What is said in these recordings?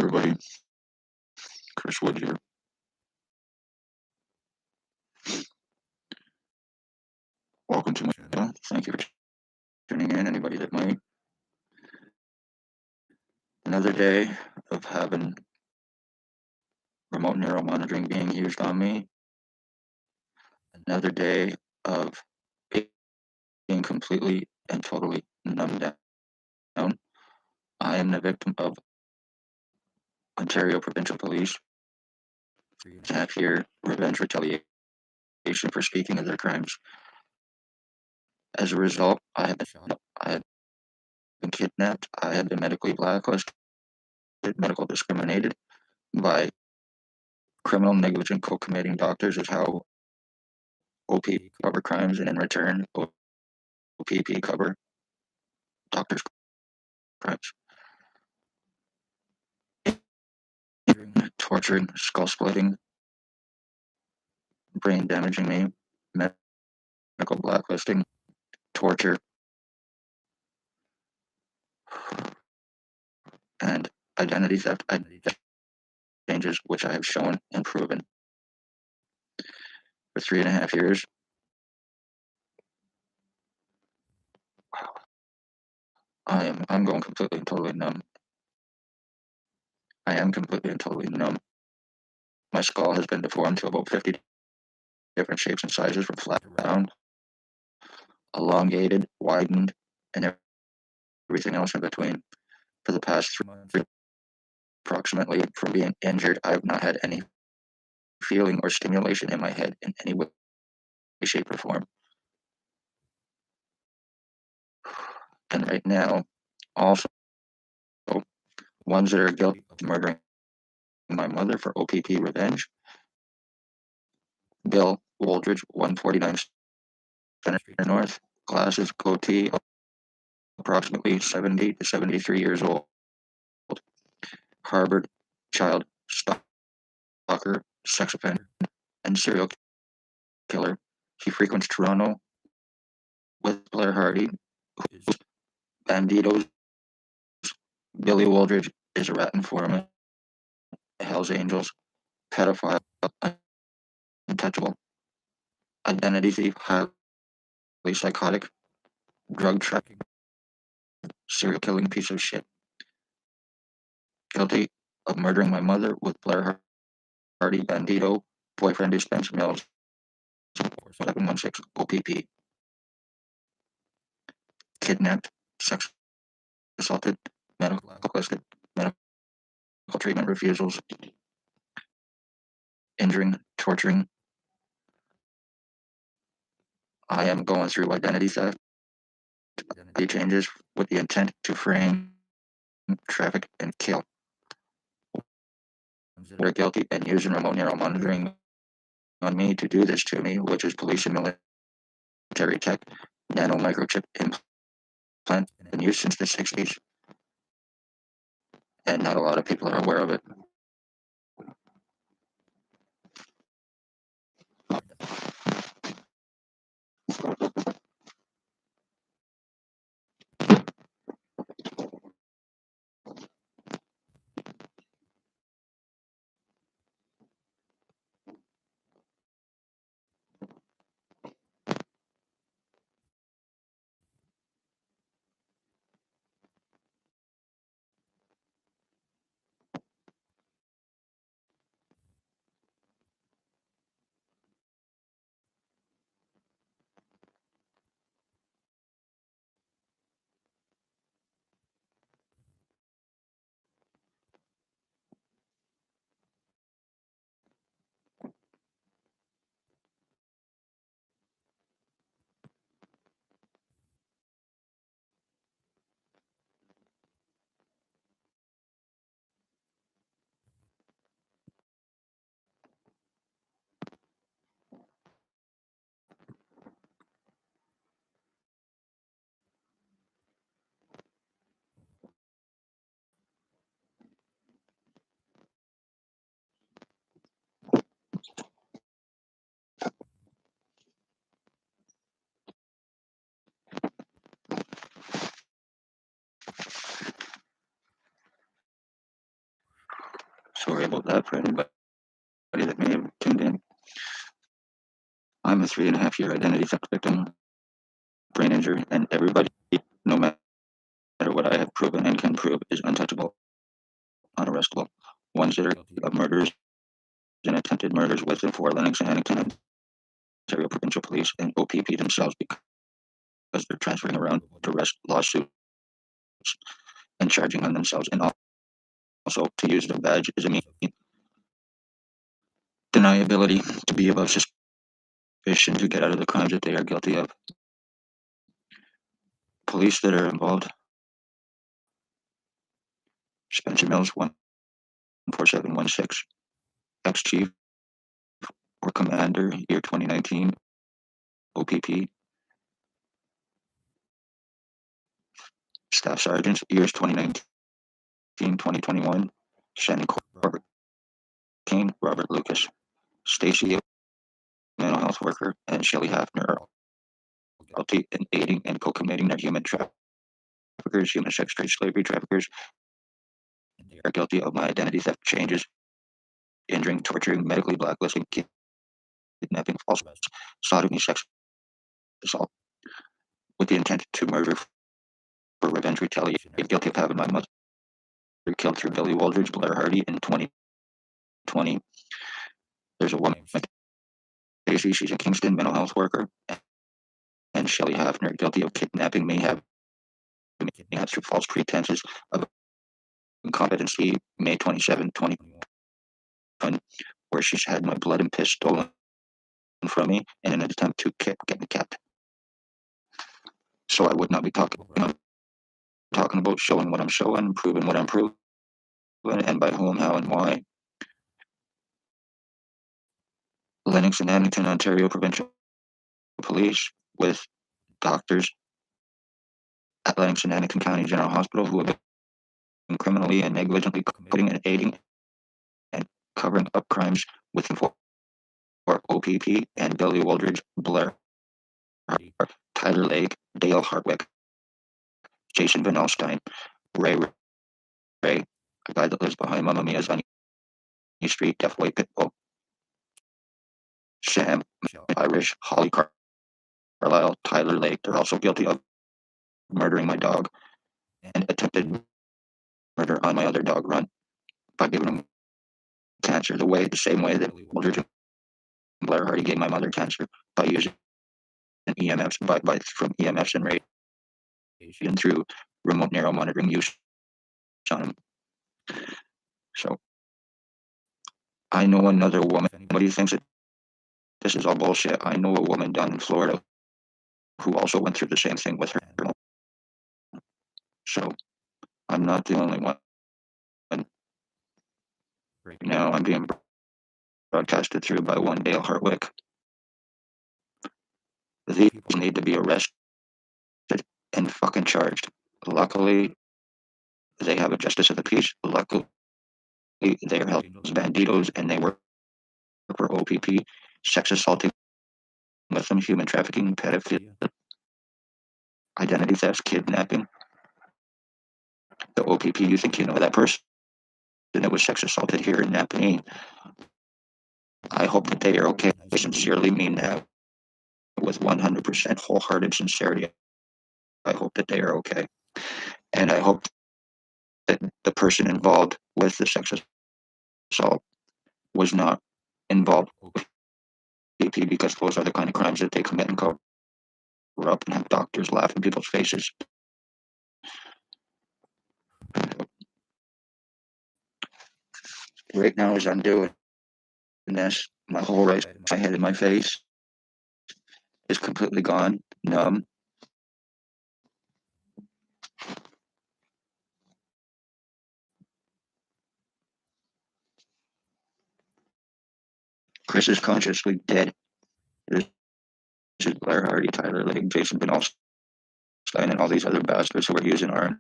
everybody. Chris Wood here. Welcome to my channel. Thank you for tuning in, anybody that might. Another day of having remote neural monitoring being used on me. Another day of being completely and totally numbed down. I am the victim of Ontario Provincial Police 3.5-year revenge retaliation for speaking of their crimes. As a result, I have been shot up, I have been kidnapped, I have been medically blacklisted, medical discriminated by criminal negligent co-committing doctors is how O.P.P cover crimes, and in return, O.P.P cover doctors' crimes. Torturing, skull splitting, brain damaging me, medical blacklisting, torture, and identity theft changes, which I have shown and proven for 3.5 years. I'm going completely and totally numb. I am completely and totally numb. My skull has been deformed to about 50 different shapes and sizes, from flat round, elongated, widened, and everything else in between. For the past 3 months, approximately, from being injured, I have not had any feeling or stimulation in my head in any way, shape, or form. And right now, also, ones that are guilty of murdering my mother for O.P.P revenge: Bill Wooldridge, 149 Senator North, glasses, goatee, approximately 70 to 73 years old, harbored child stalker, sex offender, and serial killer. He frequents Toronto with Blair Hardy, who's Banditos. Billy Wooldridge is a rat informant, Hell's Angels, pedophile, untouchable, identity thief, highly psychotic, drug trafficking, serial killing piece of shit. Guilty of murdering my mother with Blair Hardy, Bandito, boyfriend who spends mills, 716 O.P.P. Kidnapped, sex assaulted, medical blacklisted, medical treatment refusals, injuring, torturing. I am going through identity theft, identity changes with the intent to frame, traffic, and kill. We're guilty and using remote neural monitoring on me to do this to me, which is police and military tech, nano microchip implant, in use since the 60s. And not a lot of people are aware of it. sorry about that for anybody that may have tuned in. I'm a 3.5-year identity theft victim, brain injury, and everybody, no matter what I have proven and can prove, is untouchable, unarrestable. Ones that are of murders and attempted murders with and for Lennox and Huntington, Ontario Provincial Police, and O.P.P themselves, because they're transferring around to arrest lawsuits and charging on themselves, and also to use their badge as a means deniability to be above suspicion to get out of the crimes that they are guilty of. Police that are involved: Spencer Mills, 14716, ex-chief or commander, year 2019, O.P.P. Staff sergeants, years 2019, 2021, Shannon Corbett Kane, Robert Lucas, STACEY, mental health worker, and Shelley Hafner are guilty in aiding and co-committing their human traffickers, human sex trade, slavery traffickers. They are guilty of my identity theft changes, injuring, torturing, medically blacklisting, kidnapping, false arrests, sodomy, sex assault, with the intent to murder for revenge, retaliation. Guilty of having my mother killed through Billy Wooldridge, Blair Hardy in 2020. There's a woman, STACEY, she's a Kingston mental health worker, and Shelley Hafner, guilty of kidnapping me, having me through false pretenses of incompetency, May 27, 2021, where she's had my blood and piss stolen from me in an attempt to get me kept. So I would not be talking about showing what I'm showing, proving what I'm proving, and by whom, how, and why. Lennox and Huntington, Ontario Provincial Police, with doctors at Lennox and Huntington County General Hospital who have been criminally and negligently putting and aiding and covering up crimes with and for O.P.P and Billy Wooldridge, Blair, Tyler Lake, Dale Hartwick, Jason Vanalstine, Ray, a guy that lives behind Mamma Mia's on East Street, Deaf White Pitbull, Sam, Irish, Holly Carlisle, Tyler Lake. They're also guilty of murdering my dog and attempted murder on my other dog, Run, by giving him cancer the same way that Wooldridge and Blair Hardy gave my mother cancer, by using EMFs, from EMFs and radiation through remote neural monitoring use on him. So I know another woman. Anybody thinks that this is all bullshit? I know a woman down in Florida who also went through the same thing with her. So I'm not the only one. Right now I'm being broadcasted through by one Dale Hartwick. These people need to be arrested and fucking charged. Luckily, they have a justice of the peace. Luckily, they are held as banditos and they work for O.P.P, sex assaulting with them, human trafficking, pedophilia, identity thefts, kidnapping. The O.P.P, you think you know that person that was sex assaulted here in NAPANEE? I hope that they are okay. I sincerely mean that with 100% wholehearted sincerity. I hope that they are okay. And I hope that the person involved with the sex assault was not involved with O.P.P, because those are the kind of crimes that they commit and cover up and have doctors laugh in people's faces. Right now, as I'm doing this, my whole right side head in my face is completely gone, numb. Chris is consciously dead. This is Blair Hardy, Tyler Lake, Jason Vanalstine, and all these other bastards who are using our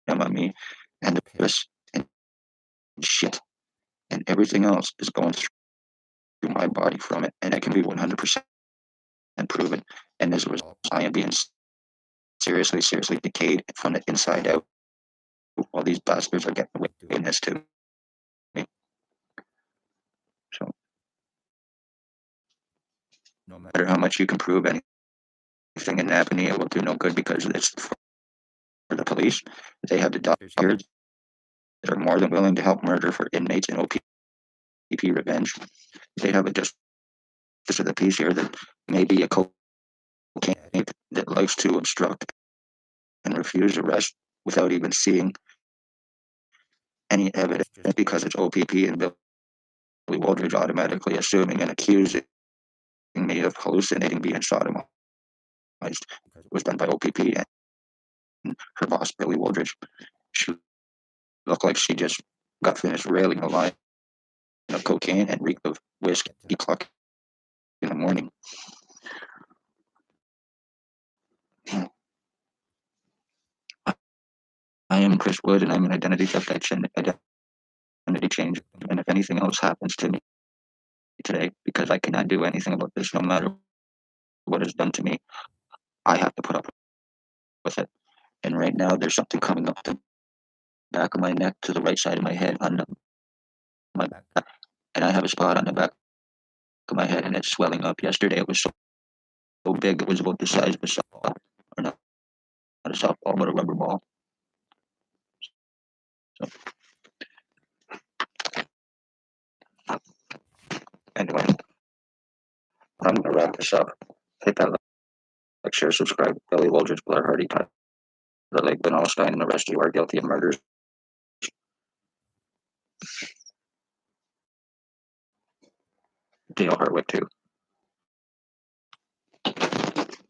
name on me, and the piss and shit and everything else is going through my body from it, and it can be 100% proven. And as a result, I am being seriously decayed from the inside out. All these bastards are getting away in this too. no matter how much you can prove anything in NAPANEE, it will do no good because it's for the police. They have the doctors that are more than willing to help murder for inmates and O.P.P revenge. They have a justice of the peace here that may be a cocaine that likes to obstruct and refuse arrest without even seeing any evidence because it's O.P.P and Billy Wooldridge automatically assuming and accusing me of hallucinating being sodomized. It was done by O.P.P and her boss, Billy Wooldridge. She looked like she just got finished railing a line of cocaine and reeked of whiskey o'clock in the morning. I am Chris Wood, and I'm an identity theft identity change. And if anything else happens to me today, because I cannot do anything about this, no matter what is done to me, I have to put up with it. And right now, there's something coming up the back of my neck to the right side of my head on my back, and I have a spot on the back of my head, and it's swelling up. Yesterday, it was so big, it was about the size of a softball, or not a softball, but a rubber ball. So, anyway, I'm gonna wrap this up. Hit that like, share, subscribe. Billy Wooldridge, Blair Hardy, Tyler Lake, Vanalstine, and the rest of you are guilty of murders. Dale Hartwick too.